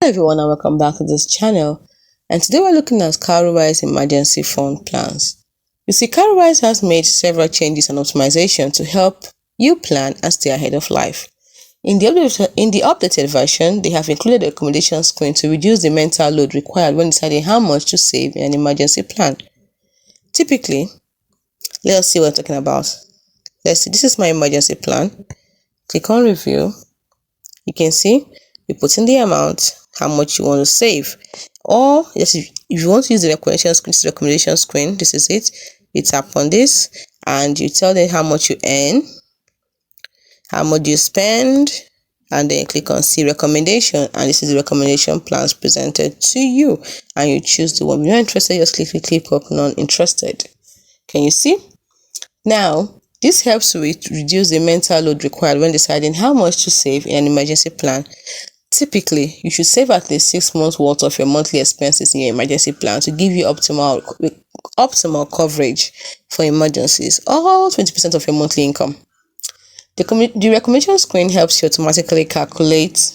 Hello everyone and welcome back to this channel, and today we're looking at Cowrywise Emergency Fund Plans. You see, Cowrywise has made several changes and optimization to help you plan and stay ahead of life. In the updated version, they have included a recommendation screen to reduce the mental load required when deciding how much to save in an emergency plan. Typically, let us see what I'm talking about. Let's see, this is my emergency plan. Click on review. You can see you put in the amount, how much you want to save, or yes, if you want to use the recommendation screen, this is it. You tap on this and you tell them how much you earn, how much you spend, and then click on see recommendation, and this is the recommendation plans presented to you, and you choose the one. If you're not interested, just click on non interested. Can you see? Now this helps to reduce the mental load required when deciding how much to save in an emergency plan. Typically, you should save at least 6 months worth of your monthly expenses in your emergency plan to give you optimal coverage for emergencies, or 20% of your monthly income. The recommendation screen helps you automatically calculate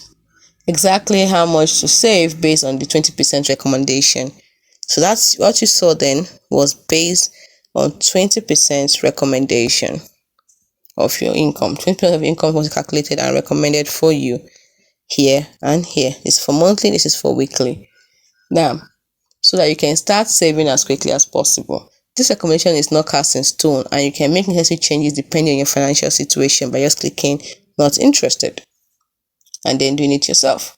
exactly how much to save based on the 20% recommendation. So that's what you saw then, was based on 20% recommendation of your income. 20% of income was calculated and recommended for you here and here. This is for monthly, this is for weekly. Now, so that you can start saving as quickly as possible. This recommendation is not cast in stone, and you can make necessary changes depending on your financial situation by just clicking not interested and then doing it yourself.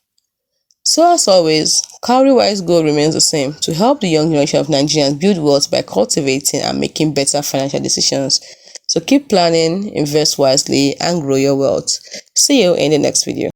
So as always, Cowrywise goal remains the same: to help the young generation of Nigerians build wealth by cultivating and making better financial decisions. So keep planning, invest wisely, and grow your wealth. See you in the next video.